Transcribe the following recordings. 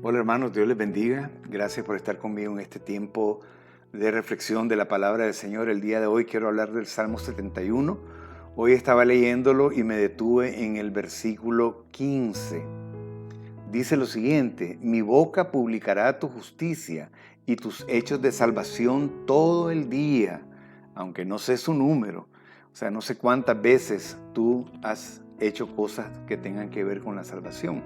Hola hermanos, Dios les bendiga. Gracias por estar conmigo en este tiempo de reflexión de la palabra del Señor. El día de hoy quiero hablar del Salmo 71. Hoy estaba leyéndolo y me detuve en el versículo 15. Dice lo siguiente: mi boca publicará tu justicia y tus hechos de salvación todo el día, aunque no sé su número. O sea, no sé cuántas veces tú has hecho cosas que tengan que ver con la salvación.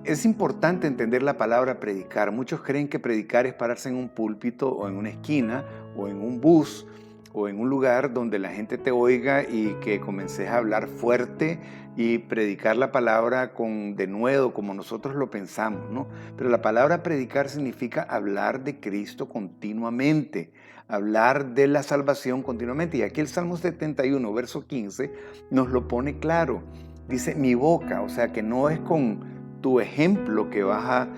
Es importante entender la palabra predicar. Muchos creen que predicar es pararse en un púlpito o en una esquina o en un bus o en un lugar donde la gente te oiga y que comences a hablar fuerte y predicar la palabra con denuedo, como nosotros lo pensamos, ¿no? Pero la palabra predicar significa hablar de Cristo continuamente, hablar de la salvación continuamente. Y aquí el Salmo 71, verso 15, nos lo pone claro. Dice mi boca, o sea que no es con tu ejemplo que vas a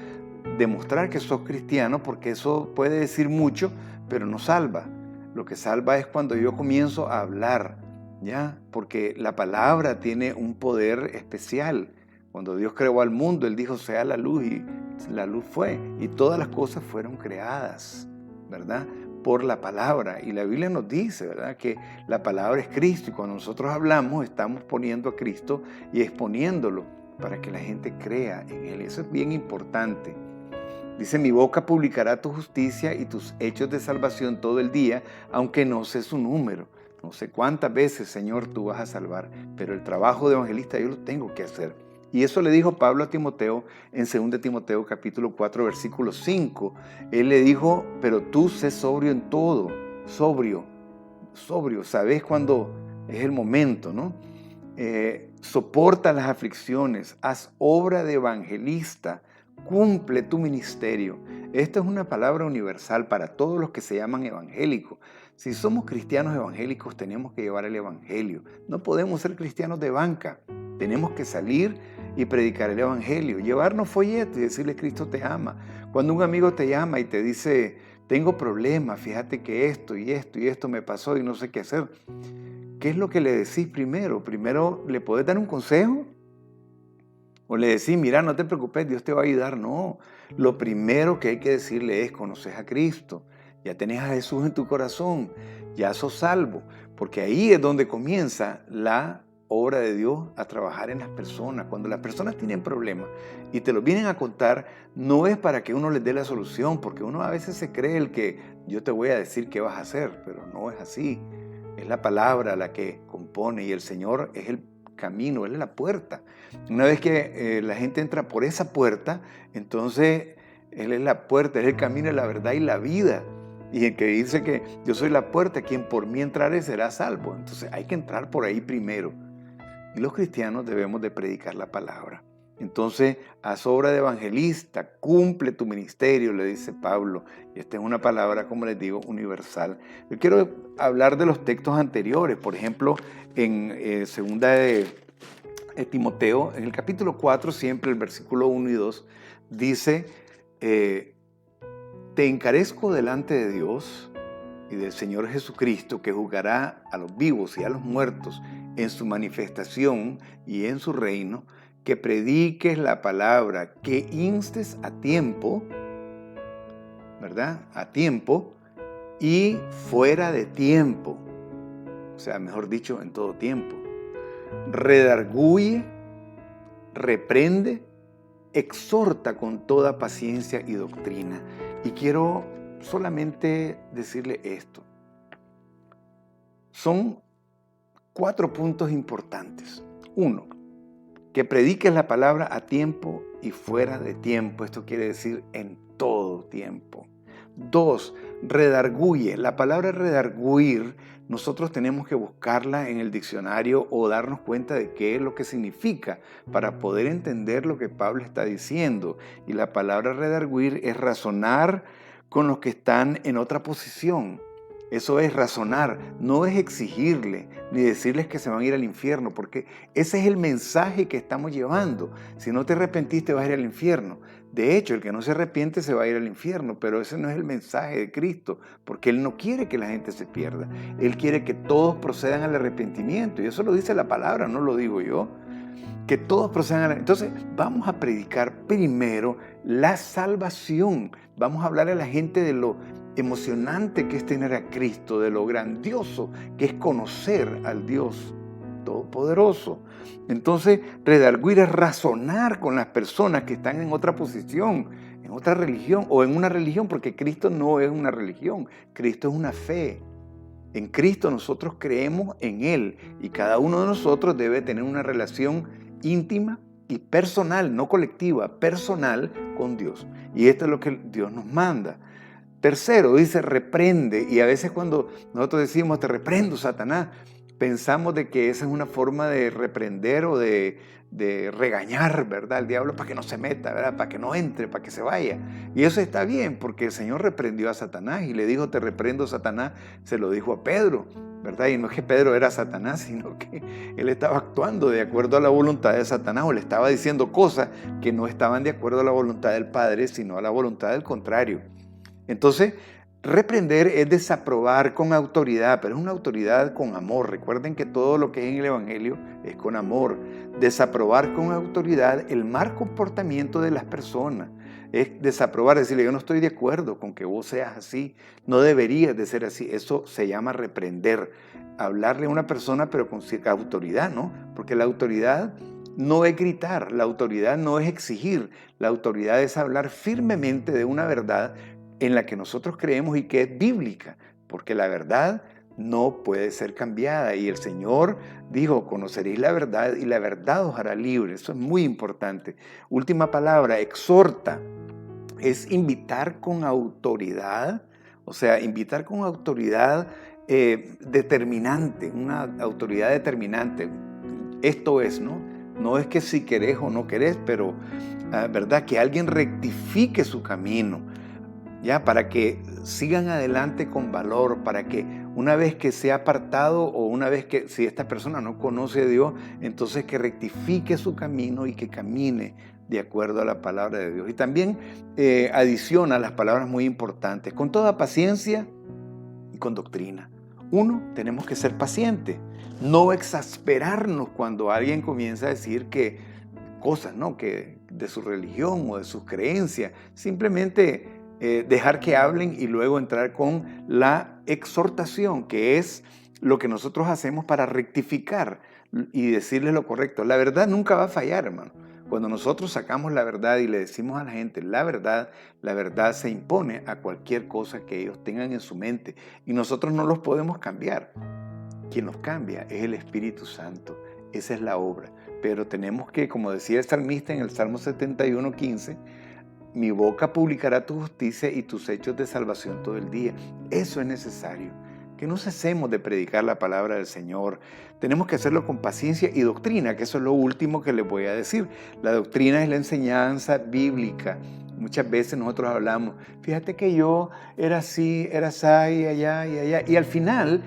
demostrar que sos cristiano, porque eso puede decir mucho, pero no salva. Lo que salva es cuando yo comienzo a hablar, ¿ya? Porque la palabra tiene un poder especial. Cuando Dios creó al mundo, Él dijo, sea la luz, y la luz fue. Y todas las cosas fueron creadas, ¿verdad? Por la palabra. Y la Biblia nos dice, ¿verdad?, que la palabra es Cristo. Y cuando nosotros hablamos, estamos poniendo a Cristo y exponiéndolo para que la gente crea en Él. Eso es bien importante. Dice, mi boca publicará tu justicia y tus hechos de salvación todo el día, aunque no sé su número. No sé cuántas veces, Señor, tú vas a salvar, pero el trabajo de evangelista yo lo tengo que hacer. Y eso le dijo Pablo a Timoteo en 2 Timoteo capítulo 4, versículo 5. Él le dijo, pero tú sé sobrio en todo, sobrio, sabes cuándo es el momento, ¿no? Soporta las aflicciones, haz obra de evangelista, cumple tu ministerio. Esta es una palabra universal para todos los que se llaman evangélicos. Si somos cristianos evangélicos, tenemos que llevar el evangelio. No podemos ser cristianos de banca. Tenemos que salir y predicar el evangelio, llevarnos folletos y decirle Cristo te ama. Cuando un amigo te llama y te dice, tengo problemas, fíjate que esto y esto y esto me pasó y no sé qué hacer. ¿Qué es lo que le decís primero? ¿Primero le podés dar un consejo? ¿O le decís, mira, no te preocupes, Dios te va a ayudar? No, lo primero que hay que decirle es, conoces a Cristo, ya tenés a Jesús en tu corazón, ya sos salvo, porque ahí es donde comienza la obra de Dios a trabajar en las personas. Cuando las personas tienen problemas y te lo vienen a contar, no es para que uno les dé la solución, porque uno a veces se cree el que yo te voy a decir qué vas a hacer, pero no es así. Es la palabra la que compone y el Señor es el camino, Él es la puerta. Una vez que la gente entra por esa puerta, entonces Él es la puerta, es el camino, la verdad y la vida. Y el que dice que yo soy la puerta, quien por mí entrare será salvo. Entonces hay que entrar por ahí primero. Y los cristianos debemos de predicar la palabra. Entonces, haz obra de evangelista, cumple tu ministerio, le dice Pablo. Y esta es una palabra, como les digo, universal. Yo quiero hablar de los textos anteriores. Por ejemplo, en segunda de Timoteo, en el capítulo 4, siempre el versículo 1 y 2, dice, te encarezco delante de Dios y del Señor Jesucristo, que juzgará a los vivos y a los muertos en su manifestación y en su reino, que prediques la palabra, que instes a tiempo, ¿verdad? A tiempo y fuera de tiempo. O sea, mejor dicho, en todo tiempo. Redarguye, reprende, exhorta con toda paciencia y doctrina. Y quiero solamente decirle esto. Son 4 puntos importantes. 1, que prediques la palabra a tiempo y fuera de tiempo. Esto quiere decir en todo tiempo. 2, redarguye. La palabra redarguir, nosotros tenemos que buscarla en el diccionario o darnos cuenta de qué es lo que significa para poder entender lo que Pablo está diciendo. Y la palabra redarguir es razonar con los que están en otra posición. Eso es razonar, no es exigirle ni decirles que se van a ir al infierno, porque ese es el mensaje que estamos llevando. Si no te arrepentiste vas a ir al infierno. De hecho, el que no se arrepiente se va a ir al infierno, pero ese no es el mensaje de Cristo, porque Él no quiere que la gente se pierda. Él quiere que todos procedan al arrepentimiento, y eso lo dice la palabra, no lo digo yo. Que todos procedan Entonces, vamos a predicar primero la salvación. Vamos a hablar a la gente de lo emocionante que es tener a Cristo, de lo grandioso que es conocer al Dios Todopoderoso. Entonces, redarguir es razonar con las personas que están en otra posición, en otra religión o en una religión, porque Cristo no es una religión, Cristo es una fe. En Cristo nosotros creemos en Él y cada uno de nosotros debe tener una relación íntima y personal, no colectiva, personal con Dios. Y esto es lo que Dios nos manda. Tercero, dice reprende. Y a veces cuando nosotros decimos te reprendo, Satanás, pensamos de que esa es una forma de reprender o de regañar, ¿verdad? Al diablo para que no se meta, ¿verdad? Para que no entre, para que se vaya. Y eso está bien, porque el Señor reprendió a Satanás y le dijo, te reprendo, Satanás, se lo dijo a Pedro, ¿verdad? Y no es que Pedro era Satanás, sino que él estaba actuando de acuerdo a la voluntad de Satanás o le estaba diciendo cosas que no estaban de acuerdo a la voluntad del Padre, sino a la voluntad del contrario. Entonces, reprender es desaprobar con autoridad, pero es una autoridad con amor. Recuerden que todo lo que es en el Evangelio es con amor. Desaprobar con autoridad el mal comportamiento de las personas. Es desaprobar, decirle, yo no estoy de acuerdo con que vos seas así, no deberías de ser así. Eso se llama reprender. Hablarle a una persona, pero con cierta autoridad, ¿no? Porque la autoridad no es gritar, la autoridad no es exigir, la autoridad es hablar firmemente de una verdad en la que nosotros creemos y que es bíblica, porque la verdad no puede ser cambiada. Y el Señor dijo, conoceréis la verdad y la verdad os hará libres. Eso es muy importante. Última palabra, exhorta, es invitar con autoridad, o sea, invitar con autoridad determinante, una autoridad determinante. Esto es, ¿no? No es que si querés o no querés, pero, ¿verdad? Que alguien rectifique su camino. Ya, para que sigan adelante con valor, para que una vez que sea apartado o una vez que si esta persona no conoce a Dios, entonces que rectifique su camino y que camine de acuerdo a la palabra de Dios. Y también adiciona las palabras muy importantes, con toda paciencia y con doctrina. Uno, tenemos que ser pacientes, no exasperarnos cuando alguien comienza a decir que cosas, ¿no? Que de su religión o de sus creencias, simplemente dejar que hablen y luego entrar con la exhortación, que es lo que nosotros hacemos para rectificar y decirles lo correcto. La verdad nunca va a fallar, hermano. Cuando nosotros sacamos la verdad y le decimos a la gente la verdad se impone a cualquier cosa que ellos tengan en su mente y nosotros no los podemos cambiar. Quien los cambia es el Espíritu Santo. Esa es la obra. Pero tenemos que, como decía el salmista en el Salmo 71:15, mi boca publicará tu justicia y tus hechos de salvación todo el día. Eso es necesario. Que no cesemos de predicar la palabra del Señor. Tenemos que hacerlo con paciencia y doctrina, que eso es lo último que les voy a decir. La doctrina es la enseñanza bíblica. Muchas veces nosotros hablamos, fíjate que yo era así, era así, y allá, y allá. Y al final,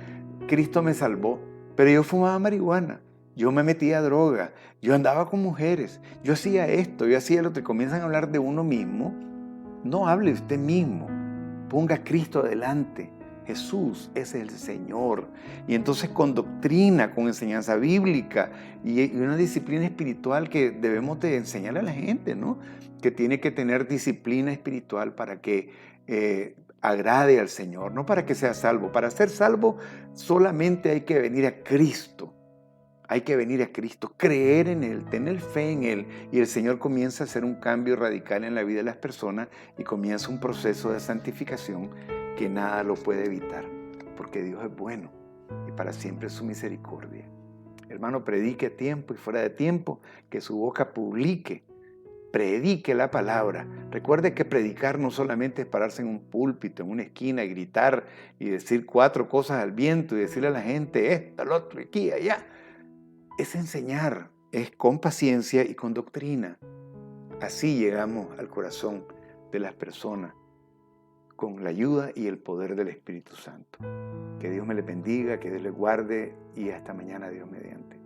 Cristo me salvó, pero yo fumaba marihuana. Yo me metía a droga, yo andaba con mujeres, yo hacía esto, yo hacía lo que comienzan a hablar de uno mismo. No hable usted mismo, ponga a Cristo adelante. Jesús es el Señor. Y entonces con doctrina, con enseñanza bíblica y una disciplina espiritual que debemos de enseñarle a la gente, ¿no? Que tiene que tener disciplina espiritual para que agrade al Señor, no para que sea salvo. Para ser salvo solamente hay que venir a Cristo. Hay que venir a Cristo, creer en Él, tener fe en Él y el Señor comienza a hacer un cambio radical en la vida de las personas y comienza un proceso de santificación que nada lo puede evitar, porque Dios es bueno y para siempre es su misericordia. Hermano, predique a tiempo y fuera de tiempo, que su boca publique, predique la palabra. Recuerde que predicar no solamente es pararse en un púlpito, en una esquina y gritar y decir 4 cosas al viento y decirle a la gente esto, al otro, aquí, allá. Es enseñar, es con paciencia y con doctrina. Así llegamos al corazón de las personas, con la ayuda y el poder del Espíritu Santo. Que Dios me les bendiga, que Dios les guarde y hasta mañana, Dios mediante.